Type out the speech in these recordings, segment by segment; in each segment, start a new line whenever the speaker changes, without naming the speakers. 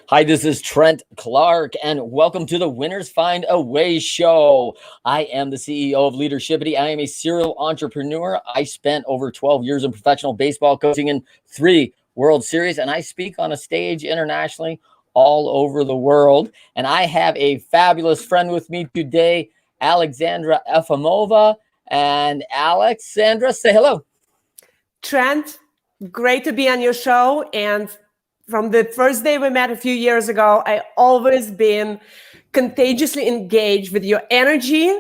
Hi, this is Trent Clark, and welcome to the Winners Find a Way show. I am the CEO of Leadershipity. I am a serial entrepreneur. I spent over 12 years in professional baseball coaching in 3 World Series, and I speak on a stage internationally all over the world. And I have a fabulous friend with me today, Alexandra Efimova. And Alexandra, say hello.
Trent, great to be on your show. And from the first day we met a few years ago, I always been contagiously engaged with your energy,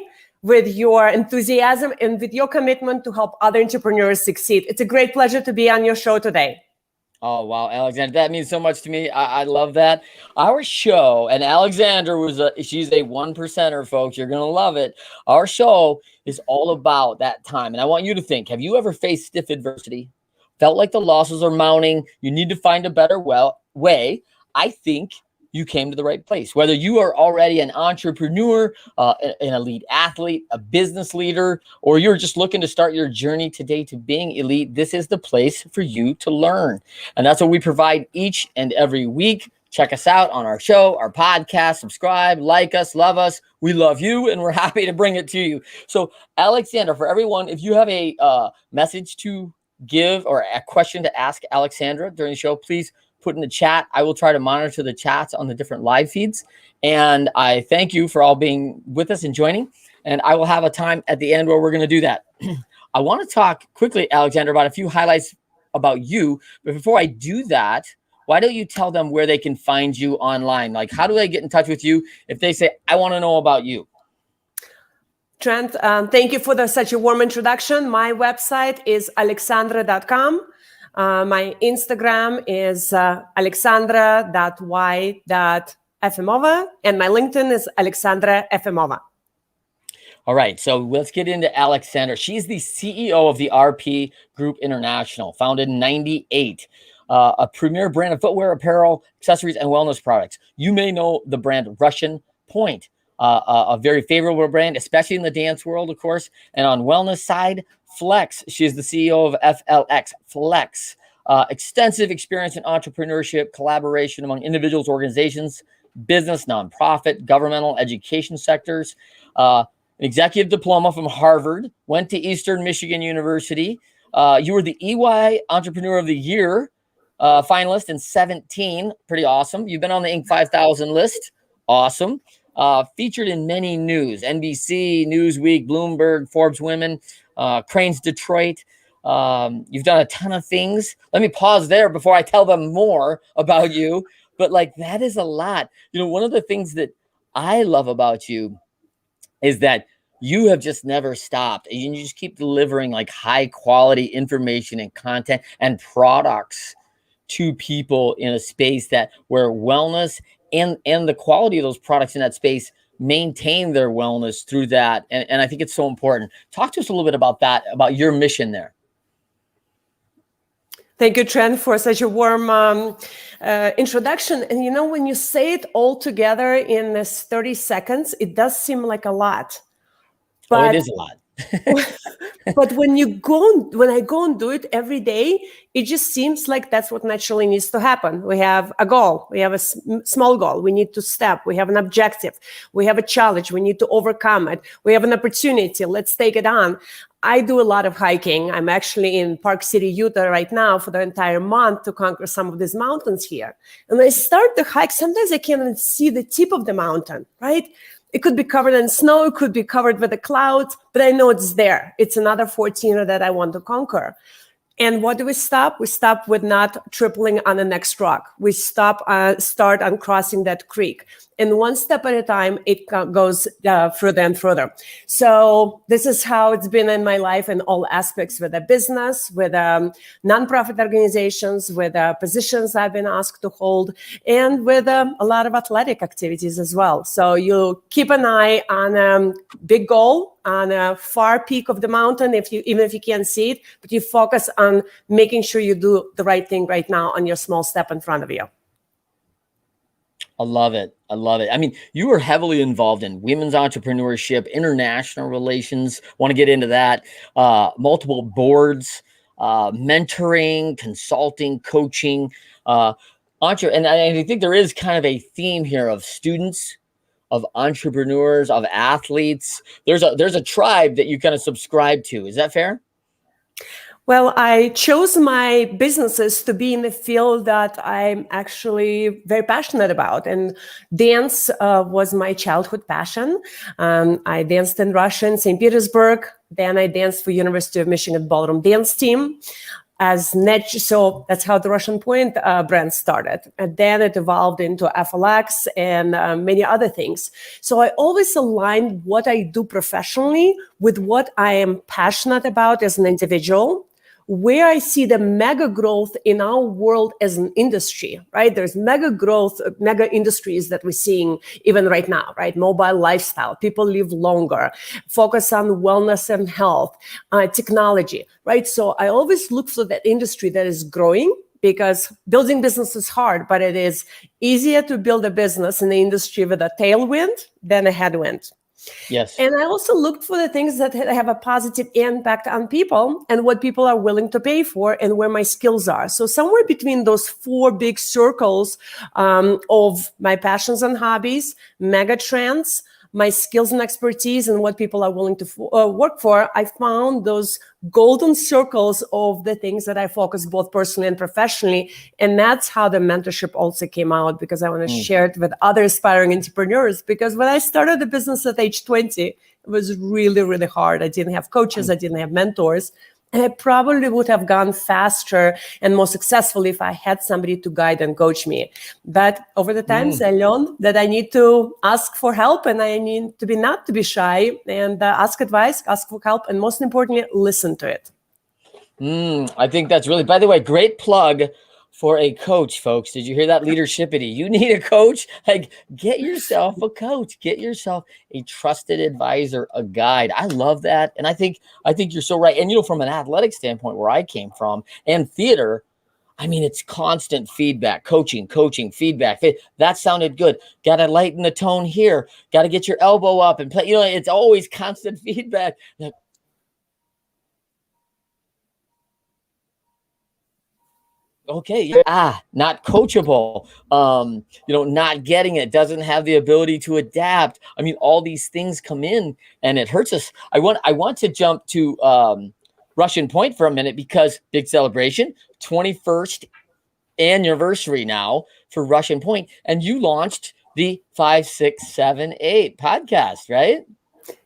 with your enthusiasm, and with your commitment to help other entrepreneurs succeed. It's a great pleasure to be on your show today.
Oh, wow, Alexandra, that means so much to me. I love that. Our show, and Alexandra she's a 1%er, folks. You're going to love it. Our show is all about that time. And I want you to think, have you ever faced stiff adversity? Felt like the losses are mounting? You need to find a better way. I think you came to the right place. Whether you are already an entrepreneur, an elite athlete, a business leader, or you're just looking to start your journey today to being elite, this is the place for you to learn. And that's what we provide each and every week. Check us out on our show, our podcast, subscribe, like us, love us. We love you, and we're happy to bring it to you. So, Alexandra, for everyone, if you have a message to give or a question to ask Alexandra during the show, please put in the chat. I will try to monitor the chats on the different live feeds. And I thank you for all being with us and joining. And I will have a time at the end where we're going to do that. I want to talk quickly, Alexandra, about a few highlights about you. But before I do that, why don't you tell them where they can find you online? Like, how do they get in touch with you if they say, I want to know about you?
Trent, thank you for such a warm introduction. My website is alexandra.com. My Instagram is alexandra.y.efimova, and my LinkedIn is Alexandra Efimova.
All right, so let's get into Alexandra. She's the CEO of the RP Group International, founded in '98, a premier brand of footwear, apparel, accessories, and wellness products. You may know the brand Russian Pointe, a very favorable brand, especially in the dance world, of course. And on wellness side, Flex. She is the CEO of FLX, Flex. Extensive experience in entrepreneurship, collaboration among individuals, organizations, business, nonprofit, governmental, education sectors. An executive diploma from Harvard, went to Eastern Michigan University. You were the EY Entrepreneur of the Year finalist in 2017. Pretty awesome. You've been on the Inc. 5000 list. Awesome. Featured in many news, NBC, Newsweek, Bloomberg, Forbes Women, Crain's Detroit. You've done a ton of things. Let me pause there before I tell them more about you. But like, that is a lot. You know, one of the things that I love about you is that you have just never stopped. And you just keep delivering like high quality information and content and products to people in a space where wellness and the quality of those products in that space maintain their wellness through that. And I think it's so important. Talk to us a little bit about that, about your mission there.
Thank you, Trent, for such a warm introduction. And you know, when you say it all together in this 30 seconds, it does seem like a lot.
But it is a lot.
But when I go and do it every day, it just seems like that's what naturally needs to happen. We have a goal. We have a small goal. We need to step. We have an objective. We have a challenge. We need to overcome it. We have an opportunity. Let's take it on. I do a lot of hiking. I'm actually in Park City, Utah right now for the entire month to conquer some of these mountains here. And I start the hike. Sometimes I can't even see the tip of the mountain, right? It could be covered in snow. It could be covered with the clouds, but I know it's there. It's another 14er that I want to conquer. And what do we stop? We stop with not tripling on the next rock. We start on crossing that creek. And one step at a time, it goes further and further. So this is how it's been in my life in all aspects, with a business, with nonprofit organizations, with positions I've been asked to hold, and with a lot of athletic activities as well. So you keep an eye on a big goal, on a far peak of the mountain, even if you can't see it, but you focus on making sure you do the right thing right now on your small step in front of you.
I love it. I love it. I mean, you were heavily involved in women's entrepreneurship, international relations. Want to get into that. Multiple boards, mentoring, consulting, coaching. And I think there is kind of a theme here of students, of entrepreneurs, of athletes. There's a tribe that you kind of subscribe to. Is that fair?
Well, I chose my businesses to be in the field that I'm actually very passionate about. And dance was my childhood passion. I danced in Russia in St. Petersburg. Then I danced for University of Michigan ballroom dance team. So that's how the Russian Pointe brand started. And then it evolved into FLX and many other things. So I always align what I do professionally with what I am passionate about as an individual, where I see the mega growth in our world as an industry, right? There's mega growth, mega industries that we're seeing even right now, right? Mobile lifestyle, people live longer, focus on wellness and health, technology, right? So I always look for that industry that is growing, because building business is hard, but it is easier to build a business in the industry with a tailwind than a headwind.
Yes.
And I also looked for the things that have a positive impact on people and what people are willing to pay for and where my skills are. So somewhere between those four big circles of my passions and hobbies, mega trends, my skills and expertise, and what people are willing to work for, I found those golden circles of the things that I focus both personally and professionally. And that's how the mentorship also came out, because I want to share it with other aspiring entrepreneurs. Because when I started the business at age 20, it was really, really hard. I didn't have coaches. I didn't have mentors. And I probably would have gone faster and more successful if I had somebody to guide and coach me. But over the times, I learned that I need to ask for help, and I need to be not to be shy and ask advice, ask for help, and most importantly, listen to it.
I think that's really, by the way, great plug for a coach, folks. Did you hear that, leadershipity? You need a coach. Like, get yourself a coach. Get yourself a trusted advisor, a guide. I love that, and I think you're so right. And from an athletic standpoint, where I came from, and theater, I mean, it's constant feedback, coaching, feedback. That sounded good. Got to lighten the tone here. Got to get your elbow up and play. It's always constant feedback. Okay, not coachable, not getting it, doesn't have the ability to adapt. I mean, all these things come in and it hurts us. I want to jump to Russian Pointe for a minute, because big celebration, 21st anniversary now for Russian Pointe, and you launched the 5, 6, 7, 8 podcast, right?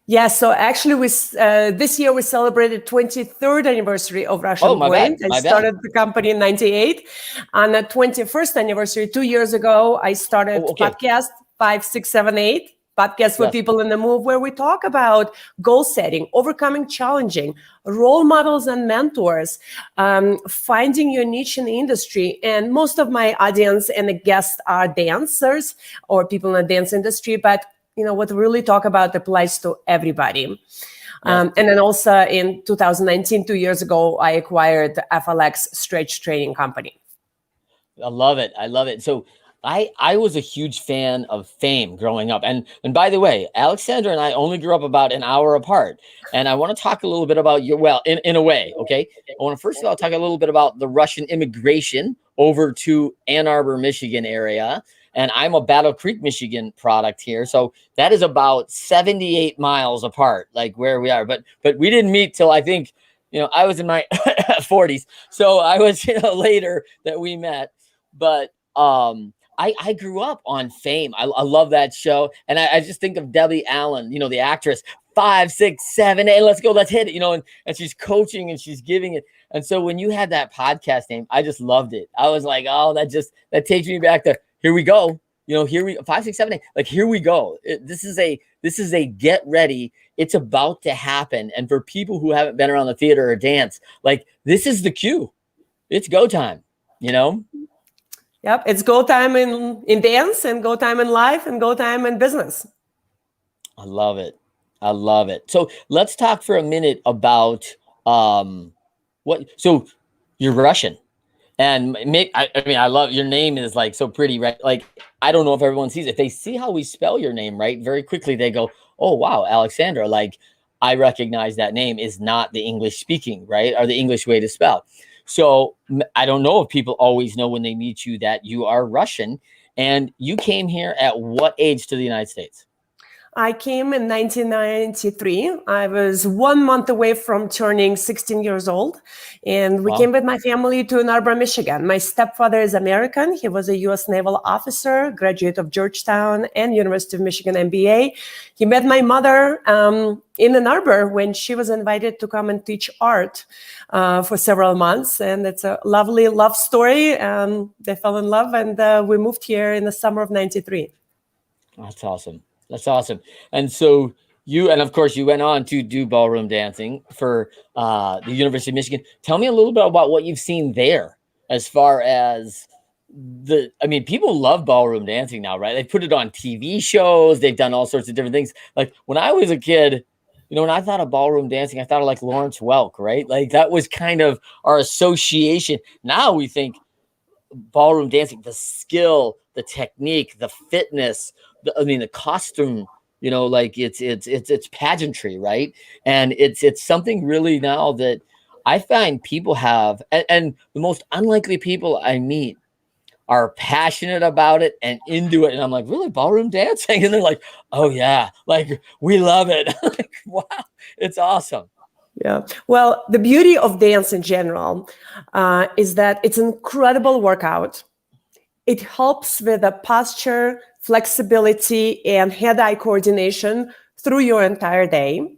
Yeah, so actually, this year we celebrated 23rd anniversary of Russian Pointe. I started the company in 98. On the 21st anniversary, 2 years ago, I started podcast 5, 6, 7, 8. Podcast for people in the move, where we talk about goal setting, overcoming challenging, role models and mentors, finding your niche in the industry. And most of my audience and the guests are dancers or people in the dance industry, but what we really talk about applies to everybody. And then also in 2019, 2 years ago, I acquired the FLX stretch training company.
I love it. So I was a huge fan of Fame growing up. And by the way, Alexandra and I only grew up about an hour apart. And I want to talk a little bit about in a way, okay? I want to first of all talk a little bit about the Russian immigration over to Ann Arbor, Michigan area. And I'm a Battle Creek, Michigan product here. So that is about 78 miles apart, like where we are. But we didn't meet till I think, I was in my 40s. So I was, later that we met. But I grew up on Fame. I love that show. And I just think of Debbie Allen, the actress, 5, 6, 7, 8, let's go, let's hit it, and she's coaching and she's giving it. And so when you had that podcast name, I just loved it. I was like, oh, that takes me back to, here we go. 5, 6, 7, 8. Like, here we go. This is a get ready. It's about to happen. And for people who haven't been around the theater or dance, like, this is the cue. It's go time.
Yep, it's go time in dance, and go time in life, and go time in business.
I love it. So let's talk for a minute about so you're Russian. And I love your name is like so pretty, right? Like, I don't know if everyone sees it. If they see how we spell your name, right, very quickly, they go, oh, wow, Alexandra. Like, I recognize that name is not the English speaking, right? Or the English way to spell. So I don't know if people always know when they meet you that you are Russian, and you came here at what age to the United States?
I came in 1993. I was 1 month away from turning 16 years old. And we
Wow.
came with my family to Ann Arbor, Michigan. My stepfather is American. He was a U.S. naval officer, graduate of Georgetown and University of Michigan MBA. He met my mother in Ann Arbor when she was invited to come and teach art for several months. And it's a lovely love story. They fell in love, and we moved here in the summer of 93.
That's awesome. That's awesome. And so and of course, you went on to do ballroom dancing for the University of Michigan. Tell me a little bit about what you've seen there as far as people love ballroom dancing now, right? They put it on TV shows. They've done all sorts of different things. Like when I was a kid, when I thought of ballroom dancing, I thought of like Lawrence Welk, right? Like that was kind of our association. Now we think ballroom dancing, the skill, the technique, the fitness, the costume, like it's pageantry, right? And it's something really now that I find people have, and the most unlikely people I meet are passionate about it and into it. And I'm like, really, ballroom dancing? And they're like, oh yeah, like we love it. Like, wow, it's awesome.
Yeah. Well, the beauty of dance in general is that it's an incredible workout. It helps with the posture, flexibility, and hand-eye coordination through your entire day.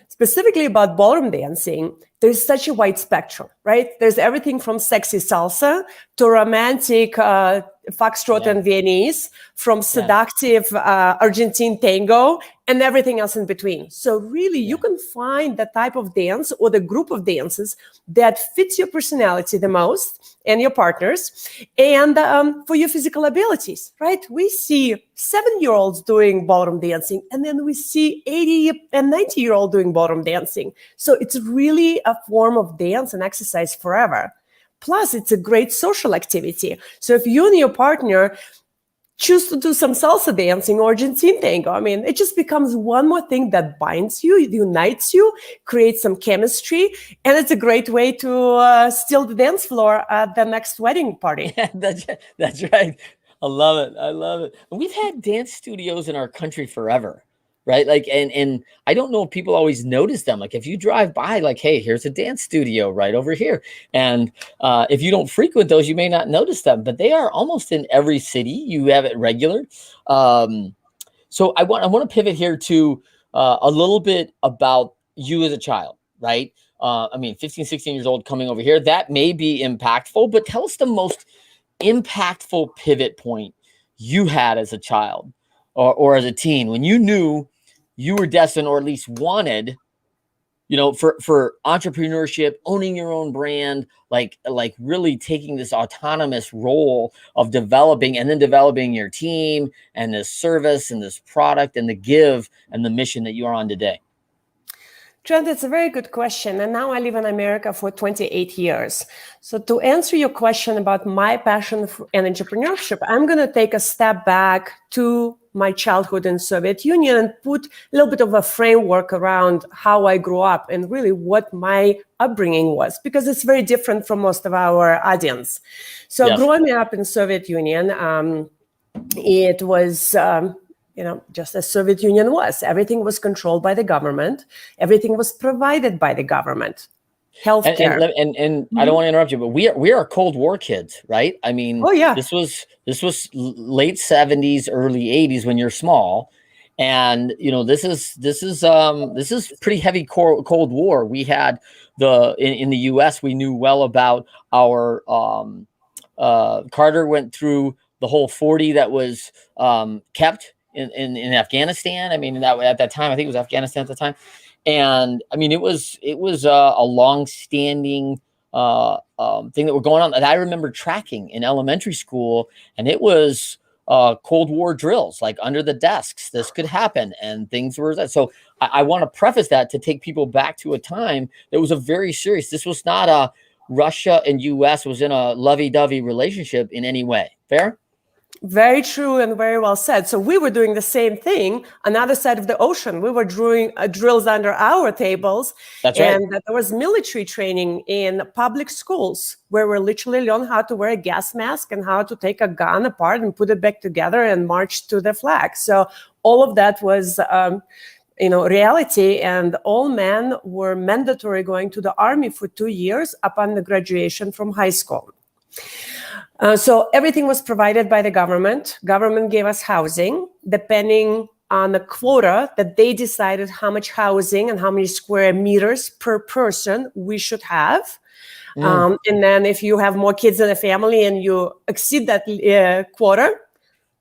Specifically about ballroom dancing, there's such a wide spectrum, right? There's everything from sexy salsa to romantic foxtrot and Viennese, from seductive Argentine tango, and everything else in between. So really, you can find the type of dance or the group of dances that fits your personality the most and your partners, and for your physical abilities, right? We see 7-year-olds doing ballroom dancing, and then we see 80 and 90-year-old doing ballroom dancing. So it's really a form of dance and exercise forever. Plus, it's a great social activity. So if you and your partner choose to do some salsa dancing or Argentine tango, it just becomes one more thing that binds you, unites you, creates some chemistry, and it's a great way to steal the dance floor at the next wedding party.
Yeah, that's right. I love it. I love it. And we've had dance studios in our country forever, right? Like, and I don't know if people always notice them. Like if you drive by, like, hey, here's a dance studio right over here. And if you don't frequent those, you may not notice them, but they are almost in every city. You have it regular. So I want to pivot here to a little bit about you as a child, right? 15, 16 years old coming over here, that may be impactful, but tell us the most impactful pivot point you had as a child or as a teen when you knew you were destined, or at least wanted, for entrepreneurship, owning your own brand, like really taking this autonomous role of developing your team and this service and this product and the give and the mission that you are on today?
Trent, it's a very good question. And now I live in America for 28 years. So to answer your question about my passion and entrepreneurship, I'm going to take a step back to my childhood in Soviet Union and put a little bit of a framework around how I grew up and really what my upbringing was, because it's very different from most of our audience. So growing up in Soviet Union, it was... just as Soviet Union was. Everything was controlled by the government. Everything was provided by the government. Healthcare.
And I don't want to interrupt you, but we are Cold War kids, right? This was late 70s, early 80s when you're small. And this is pretty heavy Cold War. We had in the US, we knew well about our Carter went through the whole 40 that was kept in Afghanistan. That at that time, I think it was Afghanistan at the time. And it was a long-standing thing that were going on that I remember tracking in elementary school, and it was Cold War drills, like under the desks. This could happen, and things were that. So I want to preface that to take people back to a time that was a very serious. This was not a Russia and U.S. was in a lovey-dovey relationship in any way. Fair?
Very true and very well said. So we were doing the same thing on the other side of the ocean. We were doing drills under our tables.
That's right.
And there was military training in public schools where we literally learned how to wear a gas mask and how to take a gun apart and put it back together and march to the flag. So all of that was reality, and all men were mandatory going to the army for 2 years upon the graduation from high school. So everything was provided by the government. Government gave us housing, depending on the quota that they decided how much housing and how many square meters per person we should have. And then if you have more kids in the family and you exceed that quota,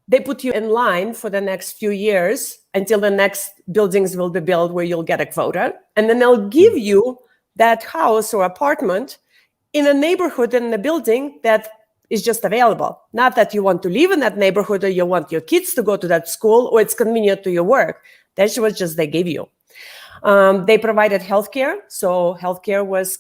they put you in line for the next few years until the next buildings will be built where you'll get a quota. And then they'll give you that house or apartment in a neighborhood in the building that is just available. Not that you want to live in that neighborhood or you want your kids to go to that school or it's convenient to your work. That's what just they gave you. They provided healthcare. So healthcare was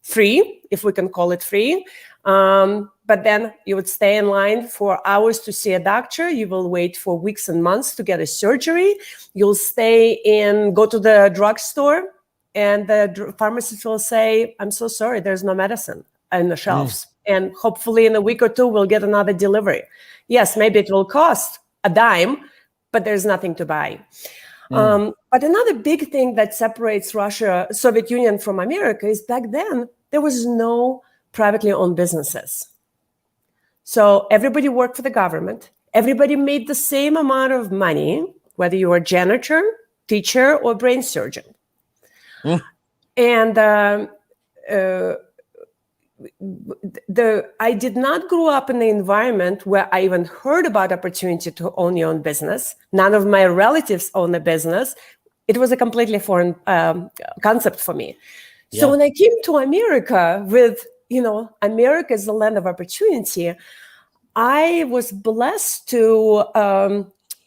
free, if we can call it free. But then you would stay in line for hours to see a doctor. You will wait for weeks and months to get a surgery. You'll go to the drugstore, and the pharmacist will say, I'm so sorry, there's no medicine on the shelves. And hopefully in a week or two, we'll get another delivery. Yes, maybe it will cost a dime, but there's nothing to buy. But another big thing that separates Russia, Soviet Union from America is back then, there was no privately owned businesses. So everybody worked for the government. Everybody made the same amount of money, whether you were a janitor, teacher, or brain surgeon. And I did not grow up in the environment where I even heard about opportunity to own your own business. None of my relatives own a business. It was a completely foreign concept for me. Yeah. So when I came to America with, America is the land of opportunity, I was blessed to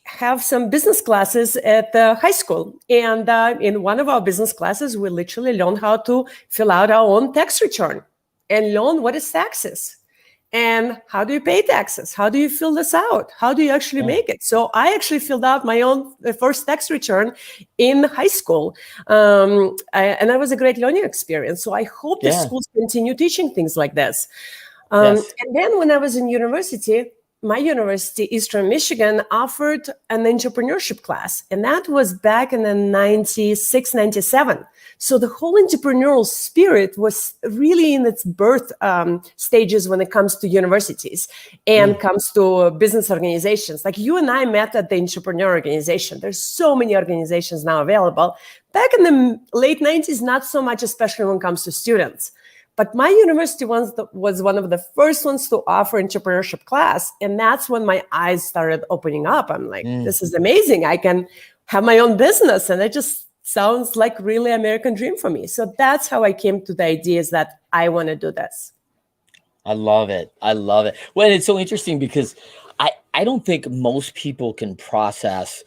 have some business classes at the high school. And in one of our business classes, we literally learned how to fill out our own tax return and learn what is taxes and how do you pay taxes? How do you fill this out? How do you actually make it? So I actually filled out my own first tax return in high school. And that was a great learning experience. So I hope the schools continue teaching things like this. And then when I was in university, my university, Eastern Michigan, offered an entrepreneurship class. And that was back in the 96, 97. So the whole entrepreneurial spirit was really in its birth stages when it comes to universities and comes to business organizations. Like you and I met at the entrepreneur organization. There's so many organizations now available. Back in the late 90s, not so much, especially when it comes to students. But my university was one of the first ones to offer entrepreneurship class. And that's when my eyes started opening up. I'm like, this is amazing. I can have my own business. And it just sounds like really American dream for me. So that's how I came to the idea is that I want to do this.
I love it. I love it. Well, it's so interesting because I don't think most people can process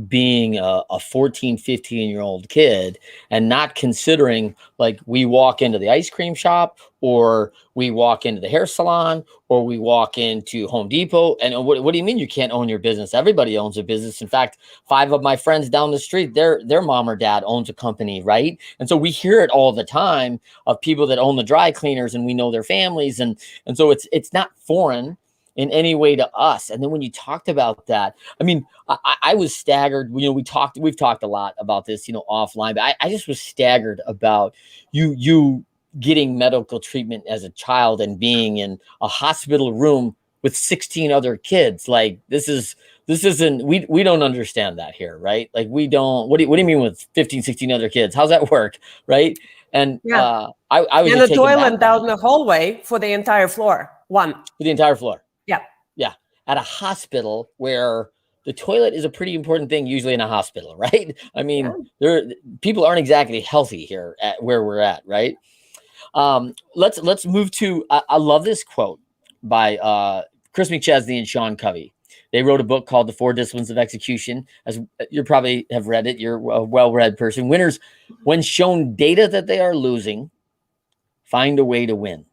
being a 14, 15-year-old kid and not considering like we walk into the ice cream shop or we walk into the hair salon or we walk into Home Depot. And what do you mean you can't own your business? Everybody owns a business. In fact, 5 of my friends down the street, their mom or dad owns a company, right? And so we hear it all the time of people that own the dry cleaners and we know their families. And so it's not foreign in any way to us. And then when you talked about that, I mean, I was staggered. We've talked a lot about this, offline, but I just was staggered about you getting medical treatment as a child and being in a hospital room with 16 other kids. Like this isn't, we don't understand that here, right? Like we don't, what do you mean with 15, 16 other kids? How's that work? Right. And I was
in the toilet down the hallway for the entire floor. For
the entire floor.
Yeah.
At a hospital where the toilet is a pretty important thing, usually in a hospital, right? I mean, people aren't exactly healthy here at where we're at, right? Let's move to, I love this quote by Chris McChesney and Sean Covey. They wrote a book called The 4 Disciplines of Execution. As you probably have read it, you're a well-read person. Winners, when shown data that they are losing, find a way to win.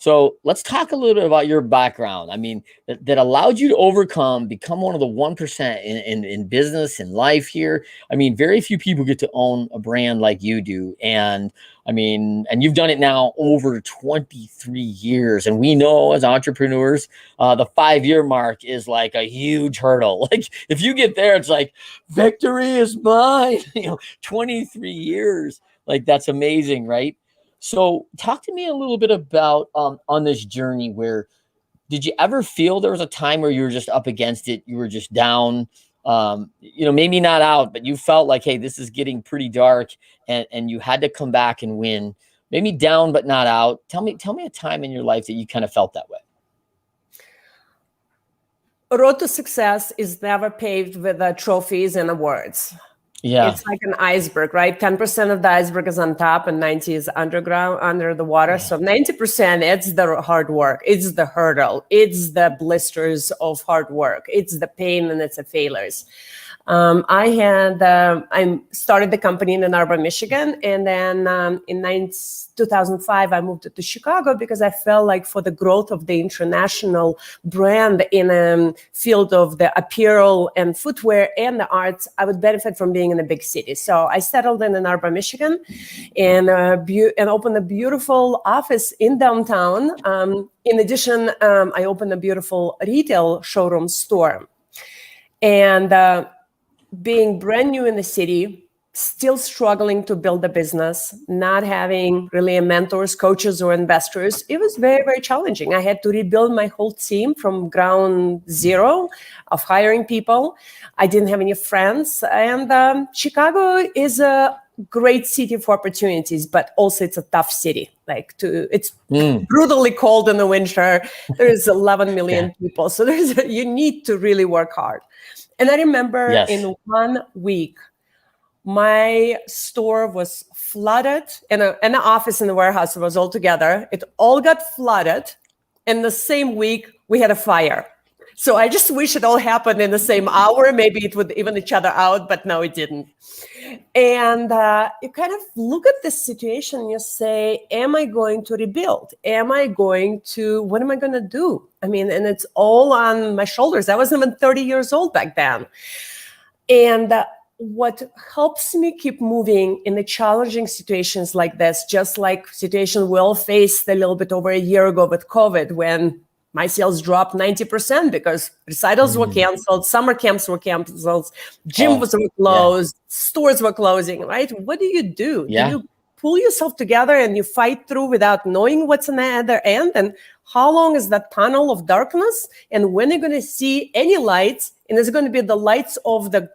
So let's talk a little bit about your background. I mean, that allowed you to become one of the 1% in business and life here. I mean, very few people get to own a brand like you do. And I mean, and you've done it now over 23 years. And we know as entrepreneurs, the 5-year mark is like a huge hurdle. Like if you get there, it's like victory is mine, 23 years. Like that's amazing, right? So talk to me a little bit about on this journey where did you ever feel there was a time where you were just up against it? You were just down, maybe not out, but you felt like, hey, this is getting pretty dark and you had to come back and win. Maybe down, but not out. Tell me a time in your life that you kind of felt that way.
A road to success is never paved with trophies and awards.
Yeah.
It's like an iceberg, right? 10% of the iceberg is on top and 90 is underground, under the water. So 90%, it's the hard work. It's the hurdle. It's the blisters of hard work. It's the pain and it's the failures. I started the company in Ann Arbor, Michigan. And then in 2005, I moved to Chicago because I felt like for the growth of the international brand in a field of the apparel and footwear and the arts, I would benefit from being in a big city. So I settled in Ann Arbor, Michigan and opened a beautiful office in downtown. In addition, I opened a beautiful retail showroom store. And being brand new in the city, still struggling to build a business, not having really mentors, coaches, or investors, it was very, very challenging. I had to rebuild my whole team from ground zero of hiring people. I didn't have any friends. And Chicago is a great city for opportunities, but also it's a tough city. It's brutally cold in the winter. There's 11 million people. So you need to really work hard. And I remember in 1 week, my store was flooded, and the office and the warehouse was all together. It all got flooded. In the same week, we had a fire. So I just wish it all happened in the same hour. Maybe it would even each other out, but no, it didn't. And you kind of look at this situation and you say, am I going to rebuild? What am I going to do? I mean, and it's all on my shoulders. I wasn't even 30 years old back then. And what helps me keep moving in the challenging situations like this, just like situation we all faced a little bit over a year ago with COVID, when my sales dropped 90% because recitals were canceled, summer camps were canceled, gyms were closed, stores were closing, right? What do? Do you pull yourself together and you fight through without knowing what's on the other end? And how long is that tunnel of darkness? And when are you going to see any lights? And is it going to be the lights of the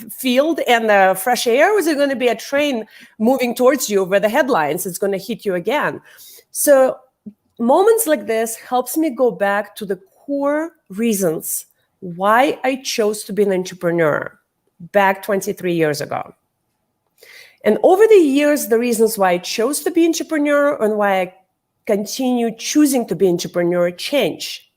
field and the fresh air? Or is it going to be a train moving towards you where the headlines is going to hit you again? So moments like this helps me go back to the core reasons why I chose to be an entrepreneur back 23 years ago. And over the years, the reasons why I chose to be an entrepreneur and why I continue choosing to be an entrepreneur change.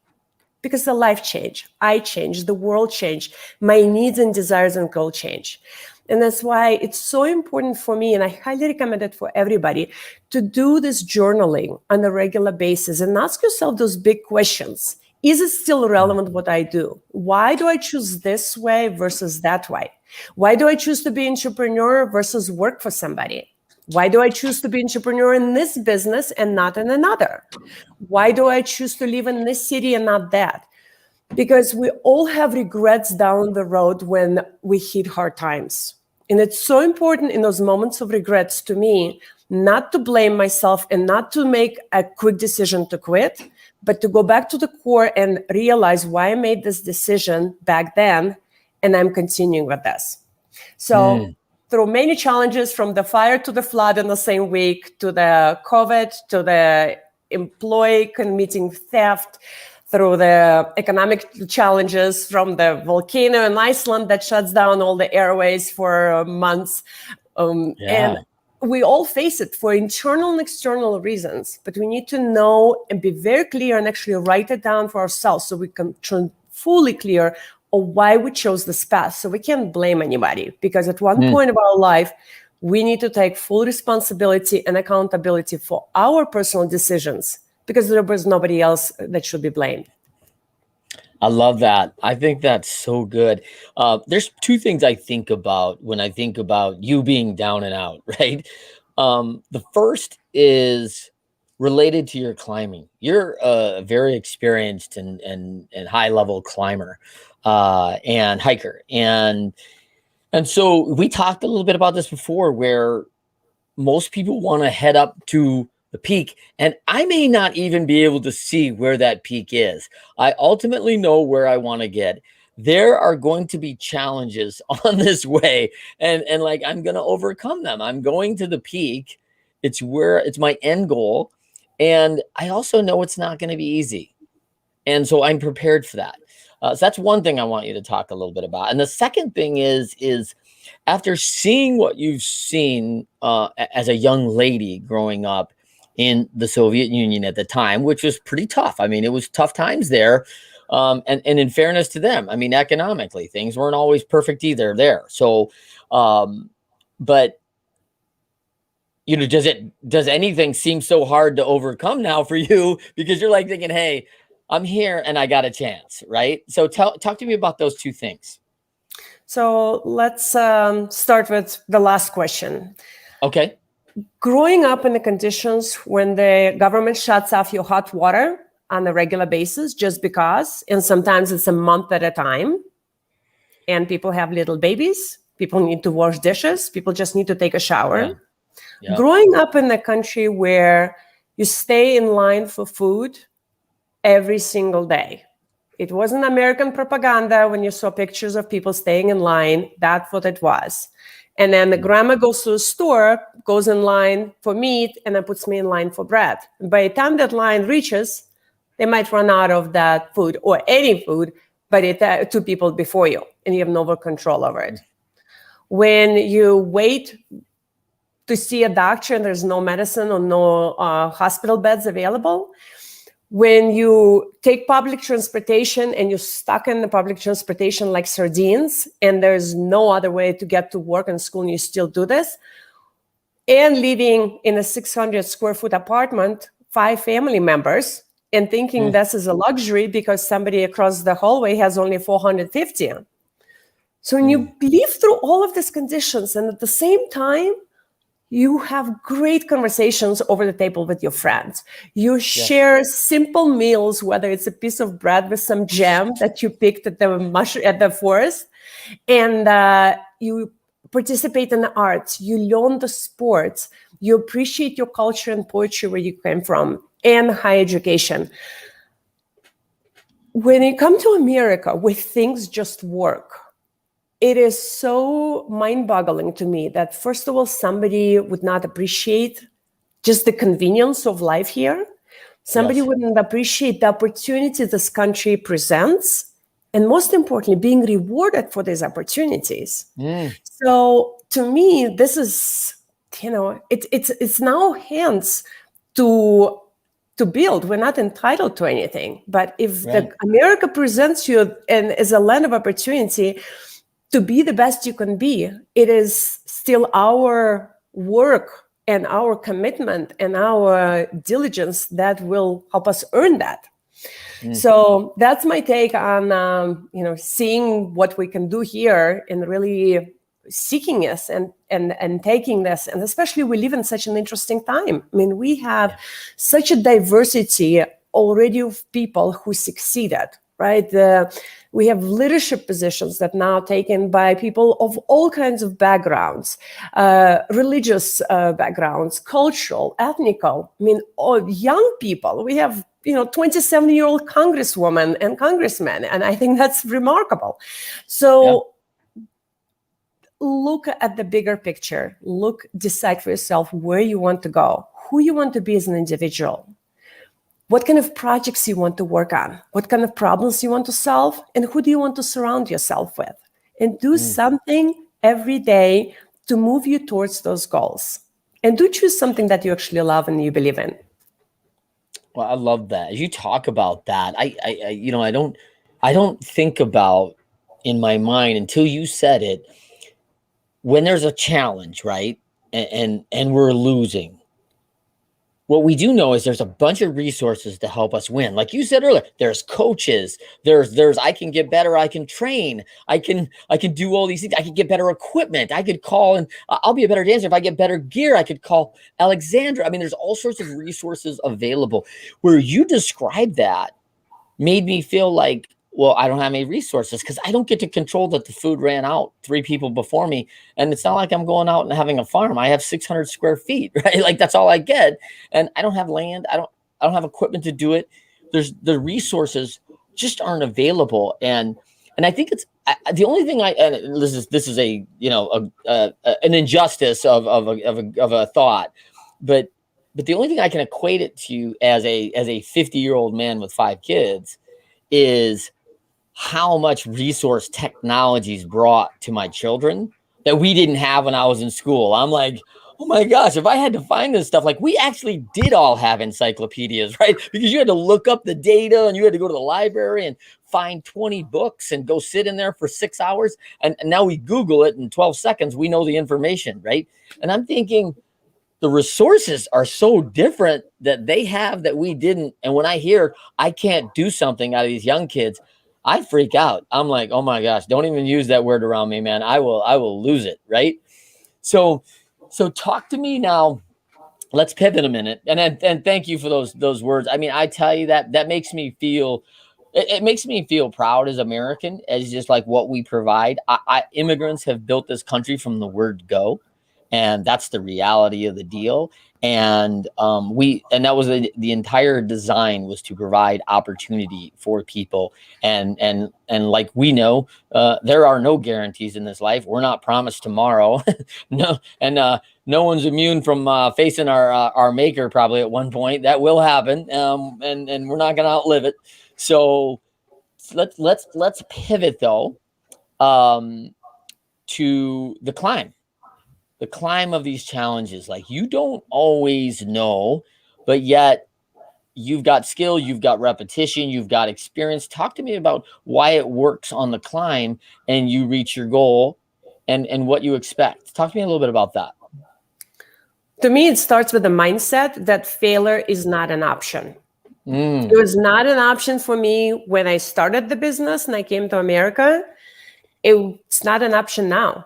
Because the life changed, I changed, the world changed, my needs and desires and goals change. And that's why it's so important for me, and I highly recommend it for everybody, to do this journaling on a regular basis and ask yourself those big questions. Is it still relevant what I do? Why do I choose this way versus that way? Why do I choose to be an entrepreneur versus work for somebody? Why do I choose to be an entrepreneur in this business and not in another? Why do I choose to live in this city and not that? Because we all have regrets down the road when we hit hard times. And it's so important in those moments of regrets to me, not to blame myself and not to make a quick decision to quit, but to go back to the core and realize why I made this decision back then, and I'm continuing with this. So through many challenges, from the fire to the flood in the same week, to the COVID, to the employee committing theft, through the economic challenges, from the volcano in Iceland that shuts down all the airways for months. And we all face it for internal and external reasons, but we need to know and be very clear and actually write it down for ourselves so we can turn fully clear on why we chose this path. So we can't blame anybody, because at one point of our life, we need to take full responsibility and accountability for our personal decisions because there was nobody else that should be blamed.
I love that. I think that's so good. There's two things I think about when I think about you being down and out, right? The first is related to your climbing. You're a very experienced and high level climber and hiker. And so we talked a little bit about this before, where most people want to head up to the peak, and I may not even be able to see where that peak is. I ultimately know where I want to get. There are going to be challenges on this way, and like, I'm going to overcome them. I'm going to the peak. It's my end goal. And I also know it's not going to be easy. And so I'm prepared for that. So that's one thing I want you to talk a little bit about. And the second thing is after seeing what you've seen as a young lady growing up in the Soviet Union at the time, which was pretty tough. I mean, it was tough times there. And in fairness to them, I mean, economically, things weren't always perfect either there. So, but does anything seem so hard to overcome now for you? Because you're like thinking, hey, I'm here and I got a chance, right? So talk to me about those two things.
So let's start with the last question.
Okay.
Growing up in the conditions when the government shuts off your hot water on a regular basis just because, and sometimes it's a month at a time, and people have little babies, people need to wash dishes, people just need to take a shower.
Yeah. Yeah.
Growing up in a country where you stay in line for food every single day. It wasn't American propaganda when you saw pictures of people staying in line. That's what it was. And then the grandma goes to the store, goes in line for meat, and then puts me in line for bread. And by the time that line reaches, they might run out of that food or any food, but two people before you, and you have no control over it. When you wait to see a doctor and there's no medicine or no hospital beds available, when you take public transportation and you're stuck in the public transportation like sardines, and there's no other way to get to work and school, and you still do this, and living in a 600 square foot apartment, 5 family members, and thinking this is a luxury because somebody across the hallway has only 450. So when you live through all of these conditions, and at the same time, you have great conversations over the table with your friends. You share simple meals, whether it's a piece of bread with some jam that you picked at the forest, and you participate in the arts. You learn the sports. You appreciate your culture and poetry where you came from, and higher education. When you come to America, where things just work, it is so mind-boggling to me that, first of all, somebody would not appreciate just the convenience of life here. Somebody wouldn't appreciate the opportunity this country presents, and most importantly, being rewarded for these opportunities. So to me, this is, it's now hands to build. We're not entitled to anything. But if America presents you and as a land of opportunity to be the best you can be, it is still our work and our commitment and our diligence that will help us earn that. So that's my take on, seeing what we can do here and really seeking this and taking this. And especially we live in such an interesting time. I mean, we have such a diversity already of people who succeeded, right? We have leadership positions that now taken by people of all kinds of backgrounds, religious backgrounds, cultural, ethnical. I mean, all young people. We have 27-year-old congresswomen and congressmen, and I think that's remarkable. So look at the bigger picture. Decide for yourself where you want to go, who you want to be as an individual, what kind of projects you want to work on, what kind of problems you want to solve, and who do you want to surround yourself with. And do something every day to move you towards those goals. And do choose something that you actually love and you believe in.
Well, I love that. As you talk about that, I don't think about in my mind until you said it, when there's a challenge, right? And we're losing. What we do know is there's a bunch of resources to help us win. Like you said earlier, there's coaches, there's I can get better, I can train, I can do all these things, I can get better equipment, I could call and I'll be a better dancer if I get better gear, I could call Alexandra. I mean, there's all sorts of resources available. Where you described that made me feel like, well, I don't have any resources because I don't get to control that the food ran out 3 people before me. And it's not like I'm going out and having a farm. I have 600 square feet, right? Like that's all I get. And I don't have land. I don't have equipment to do it. There's the resources just aren't available. And I think it's the only thing and this is a, an injustice of a thought, but the only thing I can equate it to as a 50-year-old man with 5 kids is how much resource technology's brought to my children that we didn't have when I was in school. I'm like, oh my gosh, if I had to find this stuff, like we actually did all have encyclopedias, right? Because you had to look up the data and you had to go to the library and find 20 books and go sit in there for 6 hours. And now we Google it in 12 seconds, we know the information, right? And I'm thinking the resources are so different that they have that we didn't. And when I hear I can't do something out of these young kids, I freak out. I'm like, oh my gosh, don't even use that word around me, man. I will lose it, right? So talk to me now. Let's pivot a minute. And thank you for those words. I mean, I tell you that makes me feel, it makes me feel proud as American, as just like what we provide. Immigrants have built this country from the word go. And that's the reality of the deal. And that was the entire design was to provide opportunity for people. And like we know, there are no guarantees in this life. We're not promised tomorrow. No, and no one's immune from facing our maker probably at one point. That will happen. And we're not going to outlive it. So let's pivot though to the climb. The climb of these challenges. Like you don't always know, but yet you've got skill, you've got repetition, you've got experience. Talk to me about why it works on the climb and you reach your goal and what you expect. Talk to me a little bit about that.
To me, it starts with the mindset that failure is not an option. It was not an option for me when I started the business and I came to America. It's not an option now.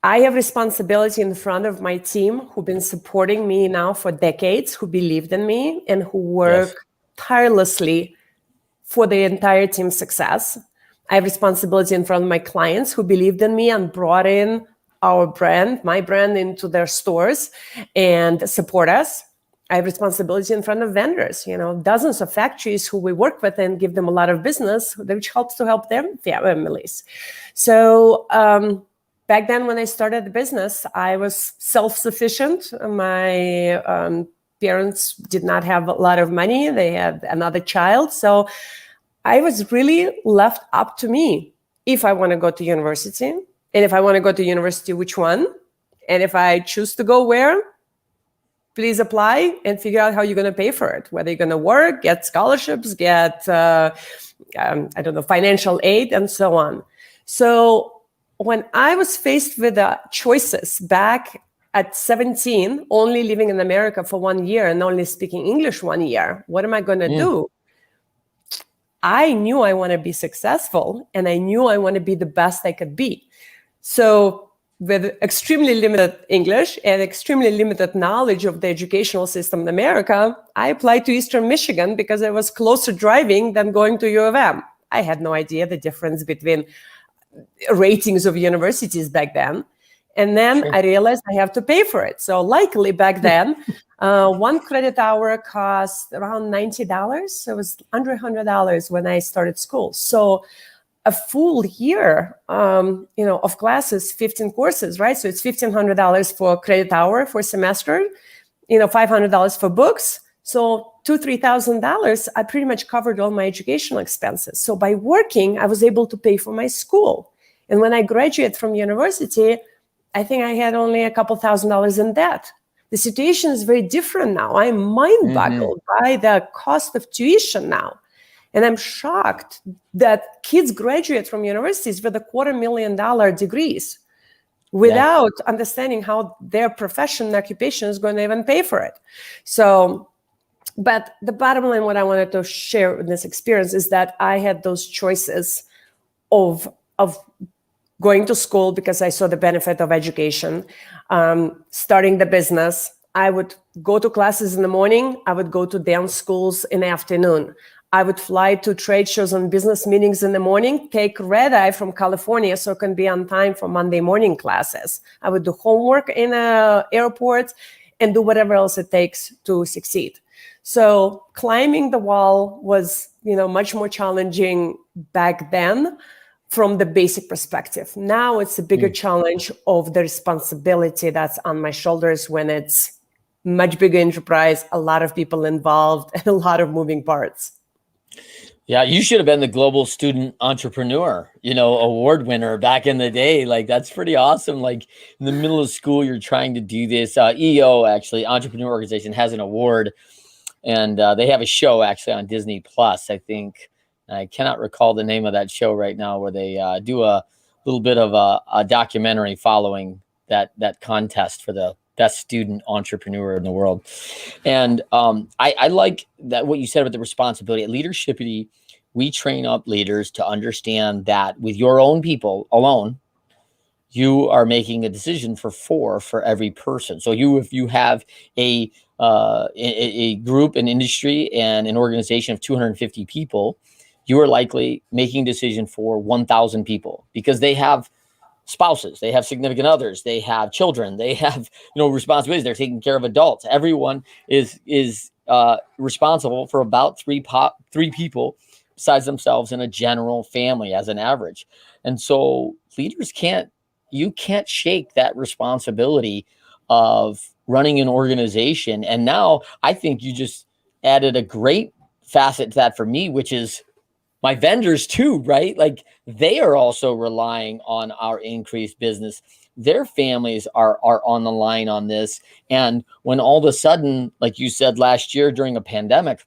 I have responsibility in front of my team who've been supporting me now for decades, who believed in me and who work tirelessly for the entire team's success. I have responsibility in front of my clients who believed in me and brought in our brand, my brand, into their stores and support us. I have responsibility in front of vendors, dozens of factories who we work with and give them a lot of business, which helps to help their families. So, back then, when I started the business, I was self-sufficient. My parents did not have a lot of money. They had another child. So I was really left up to me if I want to go to university. And if I want to go to university, which one? And if I choose to go where, please apply and figure out how you're going to pay for it. Whether you're going to work, get scholarships, get, financial aid, and so on. So when I was faced with the choices back at 17, only living in America for 1 year and only speaking English 1 year, what am I going to do? I knew I want to be successful and I knew I want to be the best I could be. So with extremely limited English and extremely limited knowledge of the educational system in America, I applied to Eastern Michigan because I was closer driving than going to U of M. I had no idea the difference between ratings of universities back then. And then I realized I have to pay for it. So likely back then, one credit hour cost around $90. It was under $100 when I started school. So a full year, of classes, 15 courses, right? So it's $1,500 for credit hour for semester, $500 for books. So $2,000-$3,000, I pretty much covered all my educational expenses. So by working, I was able to pay for my school. And when I graduated from university, I think I had only a couple $1,000s in debt. The situation is very different now. I'm mind-boggled by the cost of tuition now. And I'm shocked that kids graduate from universities with $250,000 degrees. without understanding how their profession and occupation is going to even pay for it. So, but the bottom line, what I wanted to share in this experience is that I had those choices of going to school because I saw the benefit of education, starting the business. I would go to classes in the morning. I would go to dance schools in the afternoon. I would fly to trade shows and business meetings in the morning, take red eye from California so I can be on time for Monday morning classes. I would do homework in airports and do whatever else it takes to succeed. So climbing the wall was, much more challenging back then from the basic perspective. Now it's a bigger challenge of the responsibility that's on my shoulders when it's much bigger enterprise, a lot of people involved, and a lot of moving parts.
Yeah, you should have been the Global Student Entrepreneur, award winner back in the day. Like, that's pretty awesome. Like, in the middle of school, you're trying to do this. EO, actually, Entrepreneur Organization, has an award, and they have a show, actually, on Disney Plus, I think. I cannot recall the name of that show right now, where they do a little bit of a documentary following that contest for the best student entrepreneur in the world. And I like that what you said about the responsibility. At Leadershipity, we train up leaders to understand that with your own people alone, you are making a decision for 4 for every person. So if you have a group, an industry, and an organization of 250 people, you are likely making a decision for 1,000 people because they have spouses, they have significant others, they have children, they have responsibilities, they're taking care of adults. Everyone is responsible for about three people besides themselves in a general family as an average. And so leaders can't shake that responsibility of running an organization. And now I think you just added a great facet to that for me, which is my vendors too, right? Like, they are also relying on our increased business. Their families are on the line on this. And when all of a sudden, like you said last year during a pandemic,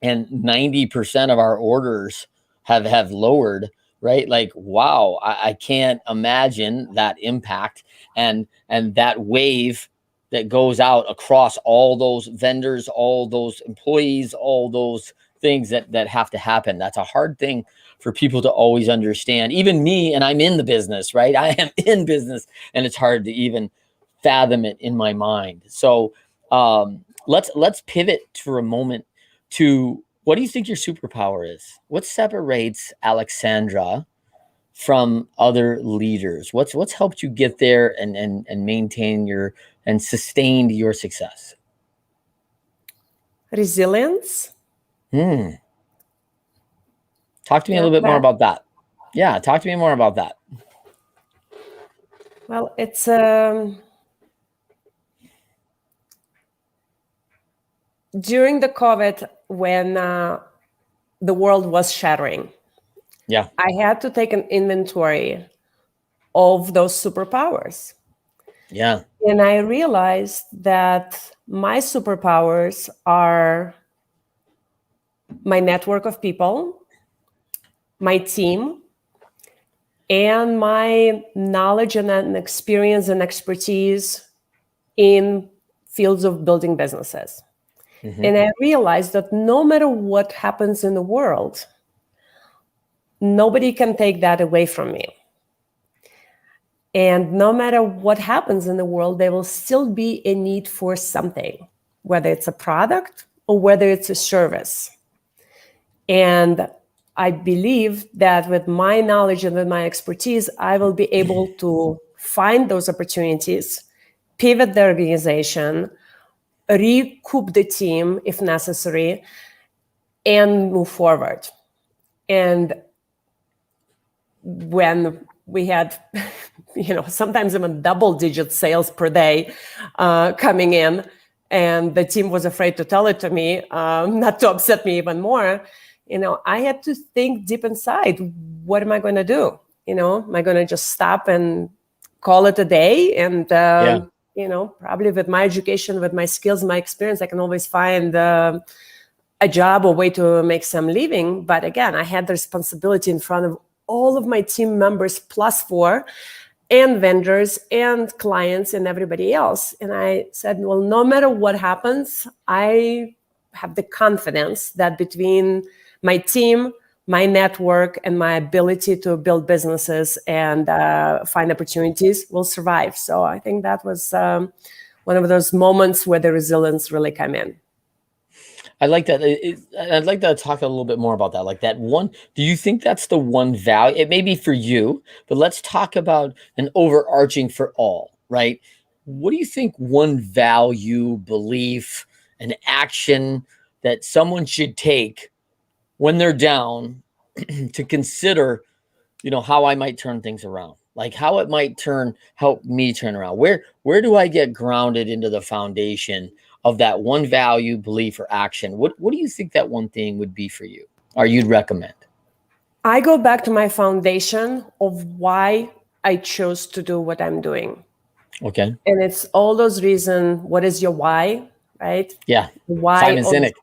and 90% of our orders have lowered, right? Like, wow, I can't imagine that impact and that wave that goes out across all those vendors, all those employees, all those things that have to happen. That's a hard thing for people to always understand. Even me, and I'm in the business, right? I am in business, and it's hard to even fathom it in my mind. So let's pivot for a moment to, what do you think your superpower is? What separates Alexandra from other leaders? What's helped you get there and maintain and sustained your success?
Resilience.
Talk to me a little bit more about that. Yeah, talk to me more about that.
Well, it's during the COVID, when the world was shattering.
Yeah,
I had to take an inventory of those superpowers.
Yeah.
And I realized that my superpowers are my network of people, my team, and my knowledge and experience and expertise in fields of building businesses.
Mm-hmm.
And I realized that no matter what happens in the world, nobody can take that away from me. And no matter what happens in the world, there will still be a need for something, whether it's a product or whether it's a service. And I believe that with my knowledge and with my expertise, I will be able to find those opportunities, pivot the organization, recoup the team if necessary, and move forward. And when we had, sometimes even double-digit sales per day coming in, and the team was afraid to tell it to me, not to upset me even more, I had to think deep inside, what am I going to do? Am I going to just stop and call it a day? And, probably with my education, with my skills, my experience, I can always find a job or way to make some living. But again, I had the responsibility in front of all of my team members plus 4. and vendors and clients and everybody else. And I said, well, no matter what happens, I have the confidence that between my team, my network, and my ability to build businesses and find opportunities, will survive. So I think that was one of those moments where the resilience really came in.
I like that. I'd like to talk a little bit more about that. Like that one, do you think that's the one value? It may be for you, but let's talk about an overarching for all, right? What do you think one value, belief, an action that someone should take when they're down to consider, how I might turn things around? Like how it might help me turn around. Where do I get grounded into the foundation of that one value, belief, or action? What do you think that one thing would be for you, or you'd recommend?
I go back to my foundation of why I chose to do what I'm doing.
Okay.
And it's all those reasons. What is your why, right?
Yeah.
Why?
Simon Sinek.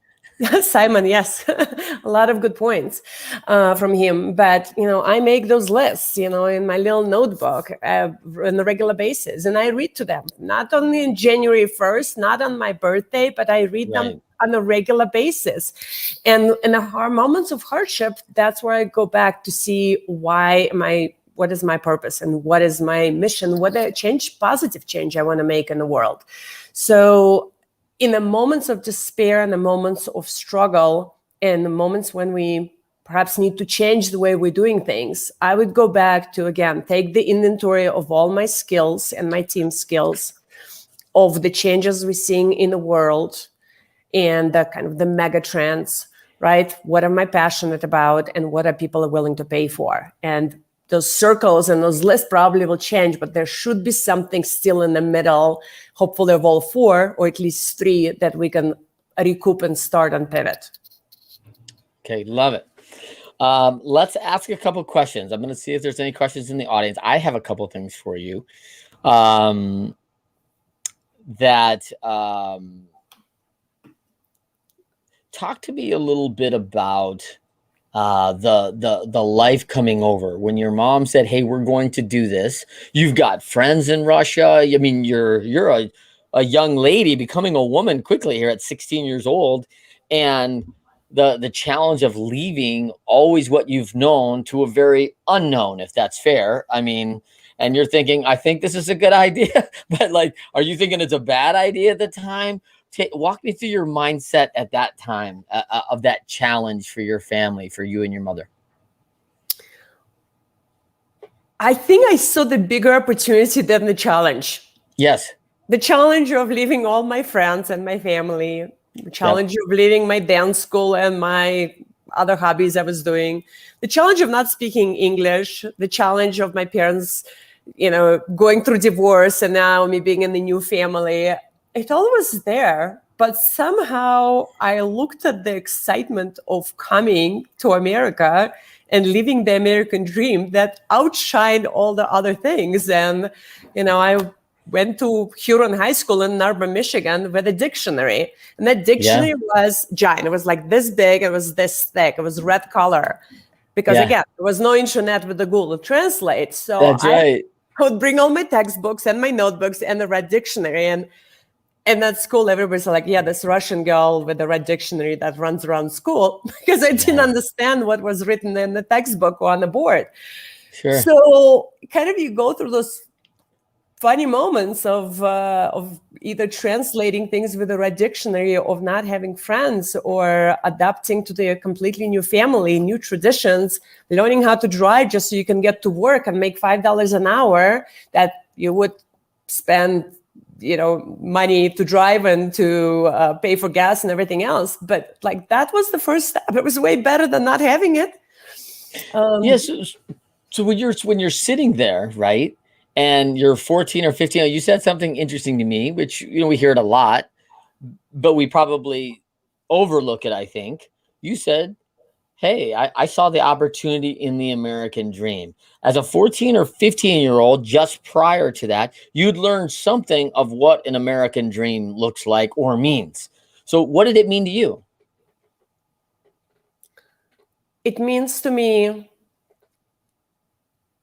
Simon, yes. A lot of good points from him. But, I make those lists, in my little notebook on a regular basis. And I read to them, not only on January 1st, not on my birthday, but I read them on a regular basis. And in the moments of hardship, that's where I go back to see what is my purpose and what is my mission, what positive change I want to make in the world. So in the moments of despair and the moments of struggle and the moments when we perhaps need to change the way we're doing things, I would go back to, again, take the inventory of all my skills and my team's skills, of the changes we're seeing in the world and the kind of the mega trends, right? What am I passionate about and what are people willing to pay for? And those circles and those lists probably will change, but there should be something still in the middle, hopefully of all four, or at least three, that we can recoup and start and pivot.
Okay, love it. Let's ask a couple questions. I'm going to see if there's any questions in the audience. I have a couple things for you talk to me a little bit about the life coming over when your mom said, hey, we're going to do this. You've got friends in Russia. I mean, you're a young lady becoming a woman quickly here at 16 years old. And the challenge of leaving always what you've known to a very unknown, if that's fair. I mean, and you're thinking, I think this is a good idea, but like, are you thinking it's a bad idea at the time? Walk me through your mindset at that time of that challenge for your family, for you and your mother.
I think I saw the bigger opportunity than the challenge.
Yes.
The challenge of leaving all my friends and my family, the challenge of leaving my dance school and my other hobbies I was doing, the challenge of not speaking English, the challenge of my parents, going through divorce and now me being in the new family. It all was there, but somehow I looked at the excitement of coming to America and living the American dream that outshined all the other things. And, I went to Huron High School in Ann Arbor, Michigan with a dictionary. And that dictionary was giant. It was like this big. It was this thick. It was red color. Because again, there was no internet with the Google Translate. So
that's right.
I would bring all my textbooks and my notebooks and the red dictionary. And at school, everybody's like, yeah, this Russian girl with the red dictionary that runs around school, because I didn't understand what was written in the textbook or on the board.
Sure.
So kind of you go through those funny moments of either translating things with a red dictionary, of not having friends, or adapting to the completely new family, new traditions, learning how to drive just so you can get to work and make $5 an hour that you would spend money to drive and to pay for gas and everything else. But like, that was the first step. It was way better than not having it.
Yes. So when you're sitting there, right, and you're 14 or 15, you said something interesting to me, which, we hear it a lot, but we probably overlook it, I think. You said, hey, I saw the opportunity in the American dream. As a 14 or 15-year-old, just prior to that, you'd learned something of what an American dream looks like or means. So what did it mean to you?
It means to me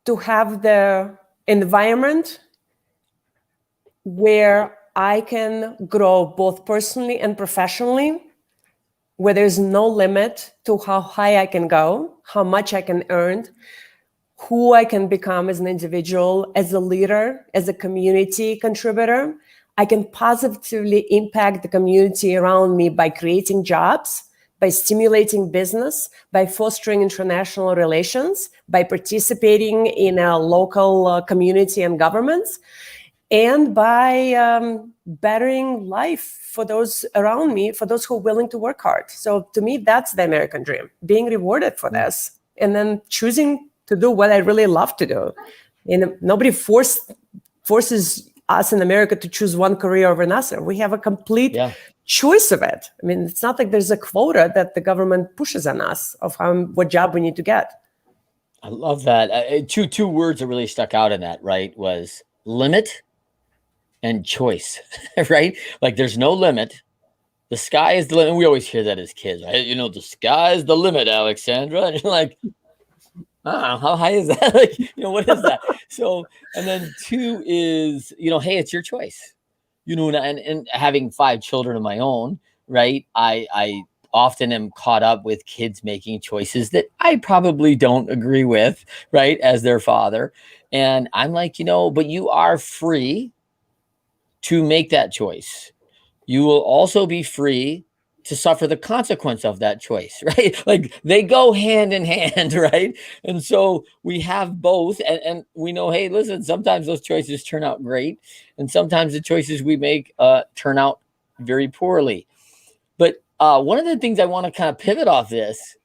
to have the environment where I can grow both personally and professionally, where there's no limit to how high I can go, how much I can earn, who I can become as an individual, as a leader, as a community contributor. I can positively impact the community around me by creating jobs, by stimulating business, by fostering international relations, by participating in a local community and governments, and by bettering life for those around me, for those who are willing to work hard. So to me, that's the American dream, being rewarded for this, and then choosing to do what I really love to do. And nobody forces us in America to choose one career over another. We have a complete choice of it. I mean, it's not like there's a quota that the government pushes on us of what job we need to get.
I love that. Two words that really stuck out in that, right, was limit and choice, right? Like there's no limit. The sky is the limit. We always hear that as kids, right? You know, the sky is the limit, Alexandra. And you're like, how high is that? Like, you know, what is that? So, and then two is, you know, hey, it's your choice. You know, and having 5 children of my own, right? I often am caught up with kids making choices that I probably don't agree with, right? As their father. And I'm like, you know, but you are free to make that choice. You will also be free to suffer the consequence of that choice, right? Like they go hand in hand, right? And so we have both, and we know, hey, listen, sometimes those choices turn out great, and sometimes the choices we make turn out very poorly. But one of the things I want to kind of pivot off this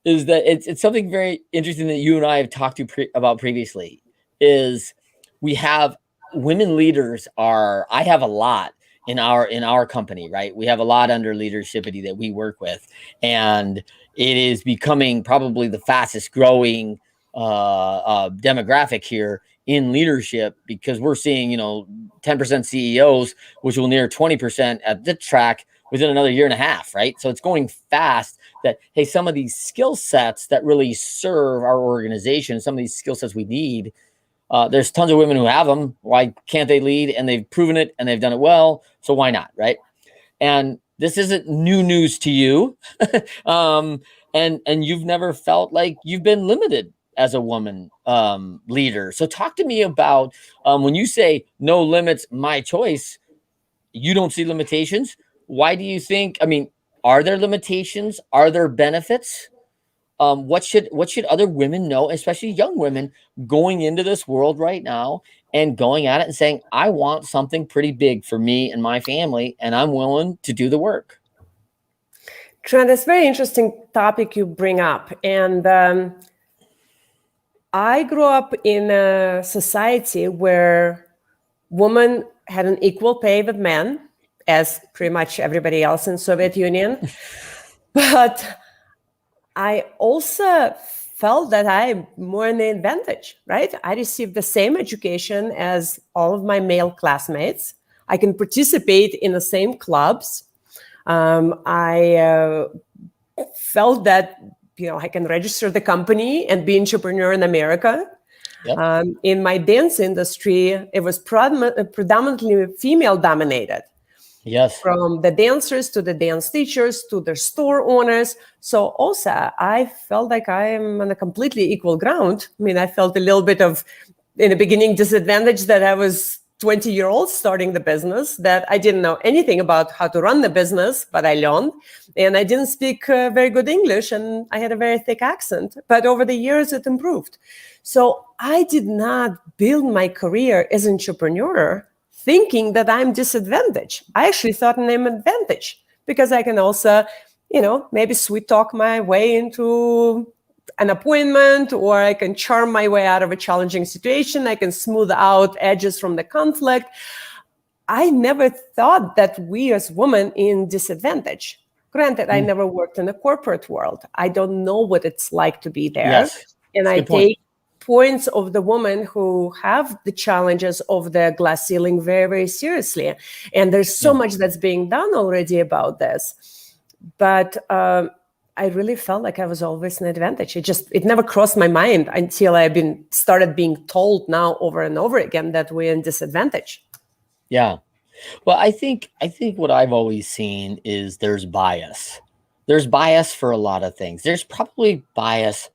is that it's something very interesting that you and I have talked about previously, is we have women leaders I have a lot in our company, right? We have a lot under leadershipity that we work with, and it is becoming probably the fastest growing demographic here in leadership, because we're seeing, you know, 10% CEOs, which will near 20% at the track within another year and a half, right? So it's going fast that, hey, some of these skill sets that really serve our organization, some of these skill sets we need, there's tons of women who have them. Why can't they lead? And they've proven it and they've done it well. So why not, right? And this isn't new news to you. And you've never felt like you've been limited as a woman leader. So talk to me about when you say no limits, my choice, you don't see limitations. Why do you think, I mean, are there limitations? Are there benefits? What should other women know, especially young women, going into this world right now and going at it and saying, I want something pretty big for me and my family, and I'm willing to do the work?
Trent, it's a very interesting topic you bring up. And I grew up in a society where women had an equal pay with men, as pretty much everybody else in Soviet Union. But I also felt that I'm more in the advantage, right? I received the same education as all of my male classmates. I can participate in the same clubs. I felt that, you know, I can register the company and be an entrepreneur in America. Yep. In my dance industry, it was predominantly female dominated.
Yes.
From the dancers to the dance teachers to the store owners. So also, I felt like I am on a completely equal ground. I mean, I felt a little bit of, in the beginning, disadvantage that I was 20-year-old starting the business, that I didn't know anything about how to run the business, but I learned. And I didn't speak very good English, and I had a very thick accent. But over the years, it improved. So I did not build my career as an entrepreneur thinking that I'm disadvantaged. I actually thought I'm advantage, because I can also, you know, maybe sweet talk my way into an appointment, or I can charm my way out of a challenging situation. I can smooth out edges from the conflict. I never thought that we as women in disadvantage. Granted, I never worked in the corporate world. I don't know what it's like to be there.
Yes.
And I take points of the women who have the challenges of the glass ceiling very, very seriously. And there's so much that's being done already about this. But I really felt like I was always an advantage. It never crossed my mind until started being told now over and over again that we're in disadvantage.
Yeah. Well, I think what I've always seen is there's bias. There's bias for a lot of things. There's probably bias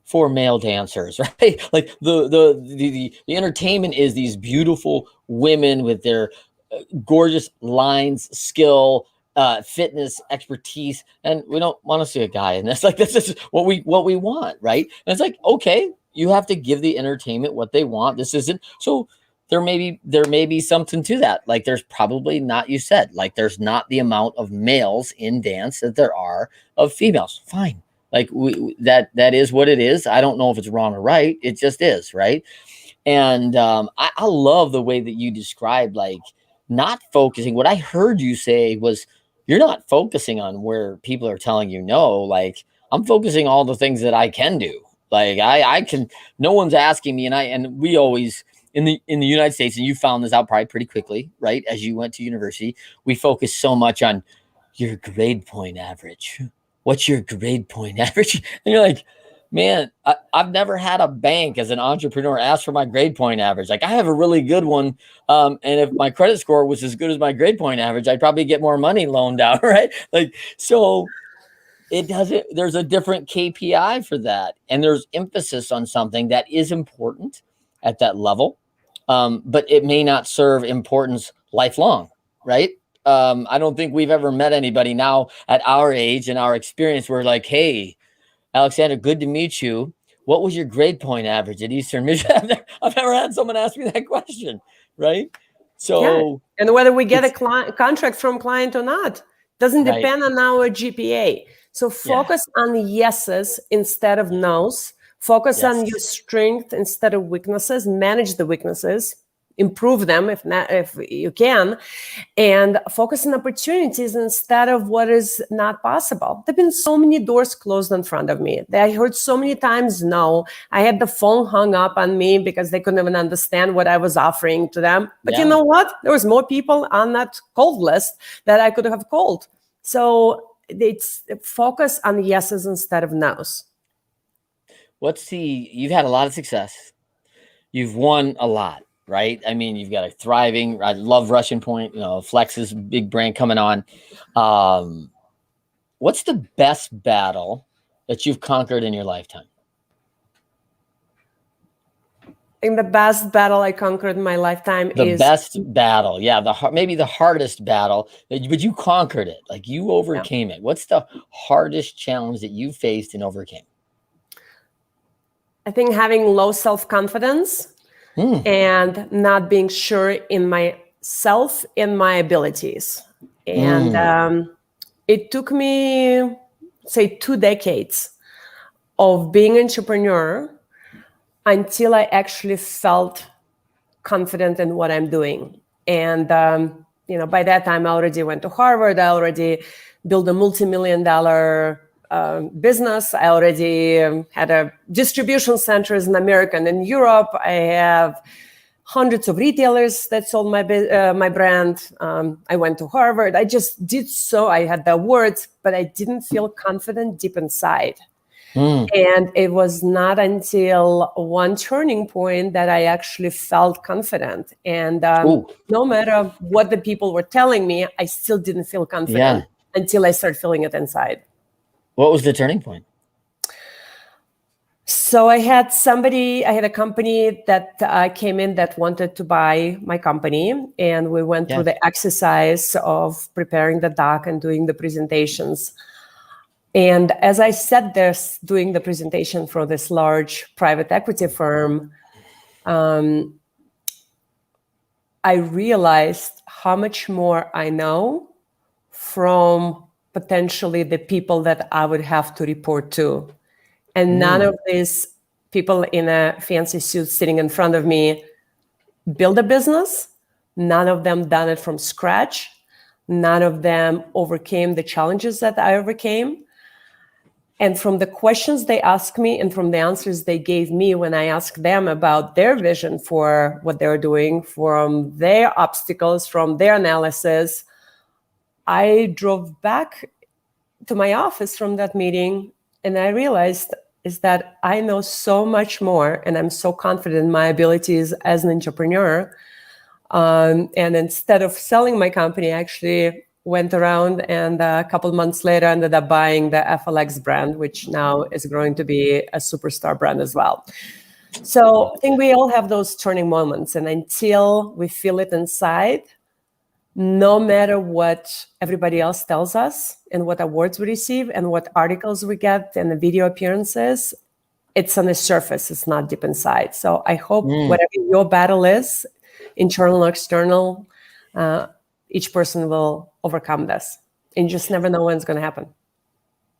for male dancers, right? Like the entertainment is these beautiful women with their gorgeous lines, skill, fitness, expertise, and we don't want to see a guy in this. Like this is what we want, right? And it's like, okay, you have to give the entertainment what they want. This isn't so. There may be something to that. Like there's probably not, you said, like there's not the amount of males in dance that there are of females. Fine. Like that is what it is. I don't know if it's wrong or right. It just is, right? And I love the way that you described like not focusing. What I heard you say was you're not focusing on where people are telling you no. Like I'm focusing all the things that I can do. Like I can. No one's asking me, and we always. In the United States, and you found this out probably pretty quickly, right? As you went to university, we focus so much on your grade point average. What's your grade point average? And you're like, man, I've never had a bank as an entrepreneur ask for my grade point average. Like I have a really good one. And if my credit score was as good as my grade point average, I'd probably get more money loaned out, right? Like, so it doesn't, there's a different KPI for that. And there's emphasis on something that is important at that level. But it may not serve importance lifelong, right? I don't think we've ever met anybody now at our age and our experience where like, hey, Alexandra, good to meet you. What was your grade point average at Eastern Michigan? I've never had someone ask me that question, right? So,
yeah. And whether we get a contract from client or not doesn't depend on our GPA. So focus on yeses instead of nos. Focus on your strength instead of weaknesses. Manage the weaknesses, improve them if you can, and focus on opportunities instead of what is not possible. There've been so many doors closed in front of me. I heard so many times no. I had the phone hung up on me because they couldn't even understand what I was offering to them. But you know what? There was more people on that cold list that I could have called. So it's focus on yeses instead of nos.
You've had a lot of success. You've won a lot, right? I mean, you've got a thriving, I love Russian Pointe, Flex's big brand coming on. What's the best battle that you've conquered in your lifetime?
I think the best battle I conquered in my lifetime
is... The best battle, maybe the hardest battle, but you conquered it. Like you overcame it. What's the hardest challenge that you faced and overcame?
I think having low self-confidence and not being sure in myself and my abilities. And it took me, say, 2 decades of being an entrepreneur until I actually felt confident in what I'm doing. And, by that time, I already went to Harvard. I already built a multimillion-dollar business. I already had a distribution centers in America and in Europe. I have hundreds of retailers that sold my brand. I went to Harvard. I just did so. I had the awards, but I didn't feel confident deep inside. And it was not until one turning point that I actually felt confident. And no matter what the people were telling me, I still didn't feel confident until I started feeling it inside.
What was the turning point?
So I had a company that came in that wanted to buy my company. And we went through the exercise of preparing the doc and doing the presentations. And as I sat there doing the presentation for this large private equity firm, I realized how much more I know from potentially the people that I would have to report to. And none of these people in a fancy suit sitting in front of me build a business. None of them done it from scratch. None of them overcame the challenges that I overcame. And from the questions they asked me and from the answers they gave me when I asked them about their vision for what they're doing, from their obstacles, from their analysis, I drove back to my office from that meeting, and I realized is that I know so much more, and I'm so confident in my abilities as an entrepreneur. And instead of selling my company, I actually went around and a couple months later ended up buying the FLX brand, which now is growing to be a superstar brand as well. So I think we all have those turning moments, and until we feel it inside, no matter what everybody else tells us and what awards we receive and what articles we get and the video appearances, it's on the surface, it's not deep inside. So I hope whatever your battle is, internal or external, each person will overcome this. And you just never know when it's going to happen.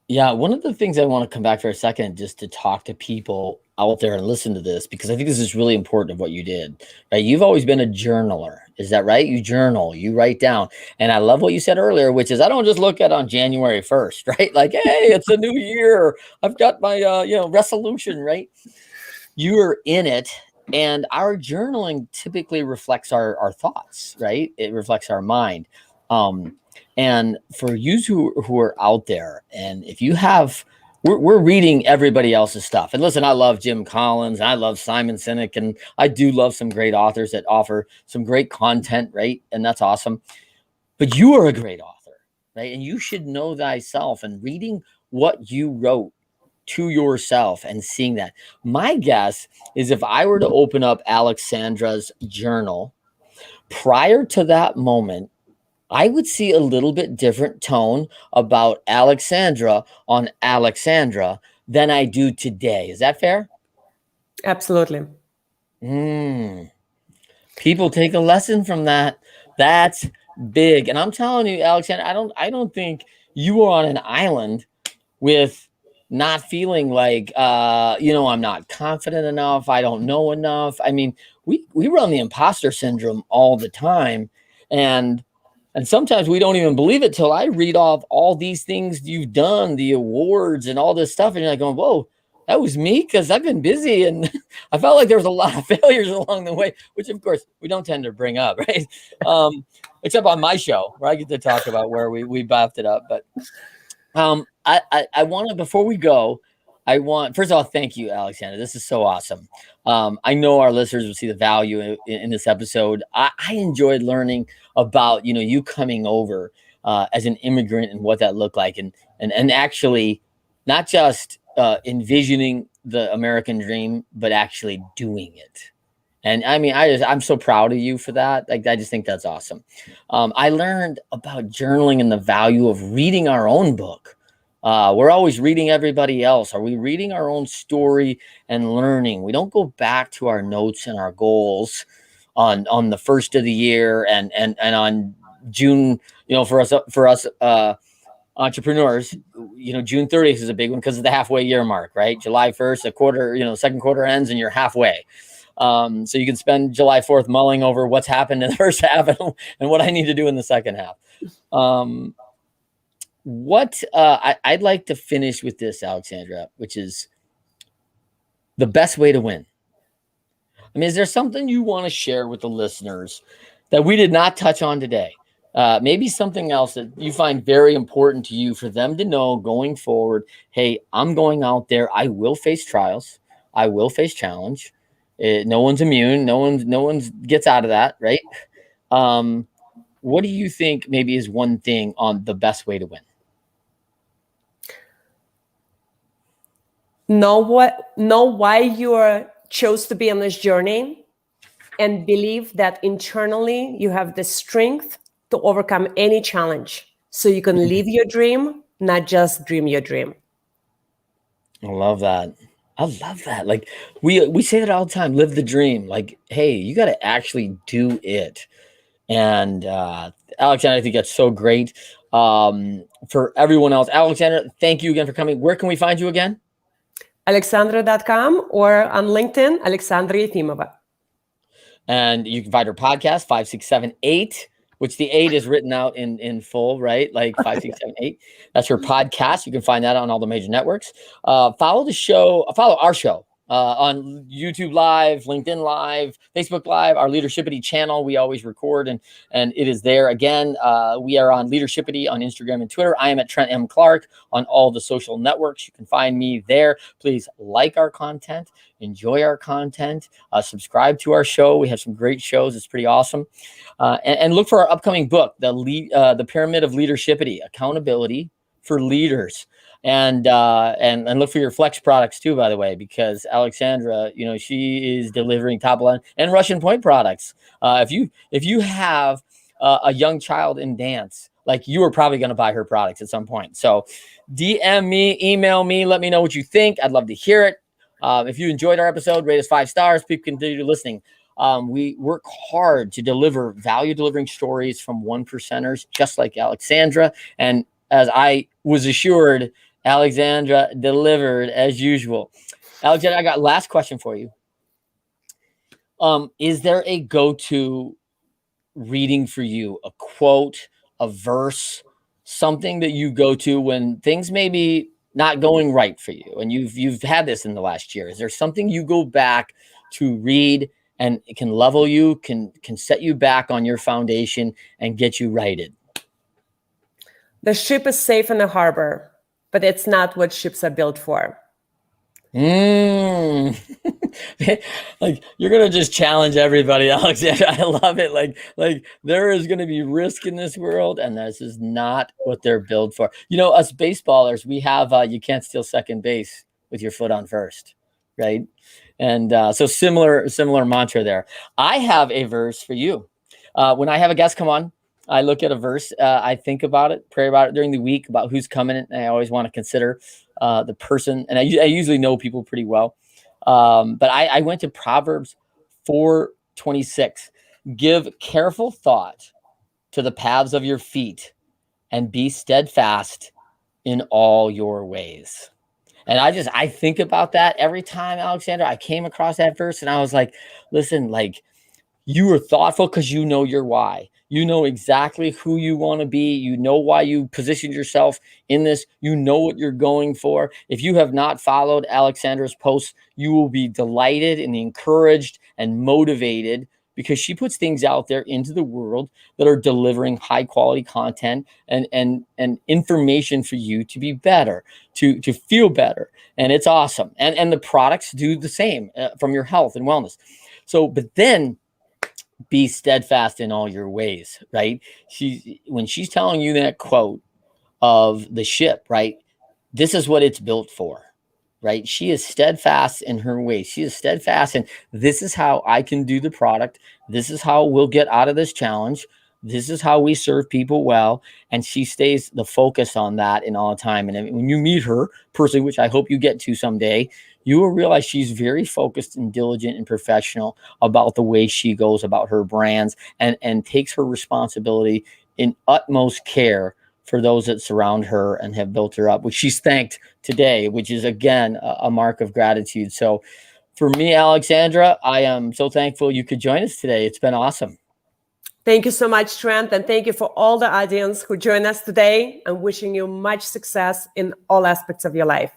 Yeah, one of the things I want to come back for a second, just to talk to people out there and listen to this, because I think this is really important of what you did, right? You've always been a journaler. Is that right? You journal, you write down. And I love what you said earlier, which is I don't just look at on January 1st, right? Like, hey, it's a new year. I've got my, resolution, right? You are in it. And our journaling typically reflects our thoughts, right? It reflects our mind. And for you who are out there, and if you have, we're reading everybody else's stuff. And listen, I love Jim Collins, I love Simon Sinek, and I do love some great authors that offer some great content, right? And that's awesome. But you are a great author, right? And you should know thyself, and reading what you wrote to yourself and seeing that. My guess is if I were to open up Alexandra's journal prior to that moment, I would see a little bit different tone about Alexandra on Alexandra than I do today. Is that fair?
Absolutely.
People take a lesson from that. That's big. And I'm telling you, Alexandra, I don't think you are on an island with not feeling like, I'm not confident enough. I don't know enough. I mean, we run the imposter syndrome all the time. And sometimes we don't even believe it till I read off all these things you've done, the awards and all this stuff. And you're like going, whoa, that was me, because I've been busy. And I felt like there was a lot of failures along the way, which of course we don't tend to bring up, right? Except on my show where I get to talk about where we buffed it up. But I want to, before we go, first of all, thank you, Alexandra. This is so awesome. I know our listeners will see the value in this episode. I enjoyed learning about, you coming over as an immigrant and what that looked like. And actually not just envisioning the American dream, but actually doing it. And I mean, I'm so proud of you for that. Like, I just think that's awesome. I learned about journaling and the value of reading our own book. We're always reading everybody else. Are we reading our own story and learning? We don't go back to our notes and our goals on the first of the year and on June, for us entrepreneurs, June 30th is a big one because of the halfway year mark, right? July 1st, a quarter, second quarter ends and you're halfway. So you can spend July 4th mulling over what's happened in the first half and what I need to do in the second half. I'd like to finish with this, Alexandra, which is the best way to win. I mean, is there something you want to share with the listeners that we did not touch on today? Maybe something else that you find very important to you for them to know going forward. Hey, I'm going out there. I will face trials. I will face challenge. No one's immune. No one gets out of that, right? What do you think maybe is one thing on the best way to win?
Know why you chose to be on this journey, and believe that internally you have the strength to overcome any challenge, so you can live your dream, not just dream your dream.
I love that. Like we say that all the time, live the dream. Like, hey, you got to actually do it. And Alexandra, I think that's so great. For everyone else, Alexandra, thank you again for coming. Where can we find you again?
Alexandra.com or on LinkedIn, Alexandra Efimova.
And you can find her podcast, 5678, which the 8 is written out in full, right? Like 5678. That's her podcast. You can find that on all the major networks. Follow our show, on YouTube Live, LinkedIn Live, Facebook Live, our Leadershipity channel. We always record and it is there. Again, we are on Leadershipity on Instagram and Twitter. I am at Trent M. Clark on all the social networks. You can find me there. Please like our content, enjoy our content, subscribe to our show. We have some great shows. It's pretty awesome. And look for our upcoming book, The Pyramid of Leadershipity, Accountability for Leaders. And look for your Flex products too, by the way, because Alexandra, she is delivering top line and Russian Pointe products. If you have a young child in dance, like, you are probably going to buy her products at some point. So DM me, email me, let me know what you think. I'd love to hear it. If you enjoyed our episode, rate us 5 stars. People continue listening. We work hard to deliver value delivering stories from 1%ers, just like Alexandra. And as I was assured, Alexandra delivered as usual. Alexandra, I got last question for you. Is there a go-to reading for you, a quote, a verse, something that you go to when things may be not going right for you? And you've had this in the last year. Is there something you go back to read and it can level you, can set you back on your foundation and get you righted?
The ship is safe in the harbor, but it's not what ships are built for.
Like, you're gonna just challenge everybody, Alexandra. I love it. Like there is gonna be risk in this world, and this is not what they're built for. Us baseballers, we have you can't steal second base with your foot on first, right? And so similar mantra there. I have a verse for you. When I have a guest come on, I look at a verse, I think about it, pray about it during the week about who's coming in. And I always want to consider the person. And I usually know people pretty well. But I went to Proverbs 4:26. Give careful thought to the paths of your feet and be steadfast in all your ways. And I think about that every time, Alexandra. I came across that verse and I was like, listen, like, you are thoughtful because you know your why. You know exactly who you want to be. You know why you positioned yourself in this. You know what you're going for. If you have not followed Alexandra's posts, you will be delighted and encouraged and motivated because she puts things out there into the world that are delivering high quality content and information for you to be better, to feel better. And it's awesome. And the products do the same from your health and wellness. So, but then be steadfast in all your ways, right? When she's telling you that quote of the ship, right? This is what it's built for, right? She is steadfast in her ways. She is steadfast, and this is how I can do the product. This is how we'll get out of this challenge. This is how we serve people well. And she stays the focus on that in all the time. And when you meet her personally, which I hope you get to someday, you will realize she's very focused and diligent and professional about the way she goes about her brands and takes her responsibility in utmost care for those that surround her and have built her up, which she's thanked today, which is, again, a mark of gratitude. So for me, Alexandra, I am so thankful you could join us today. It's been awesome.
Thank you so much, Trent. And thank you for all the audience who joined us today. I'm wishing you much success in all aspects of your life.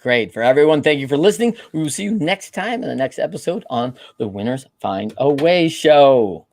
Great. For everyone, thank you for listening. We will see you next time in the next episode on the Winners Find a Way show.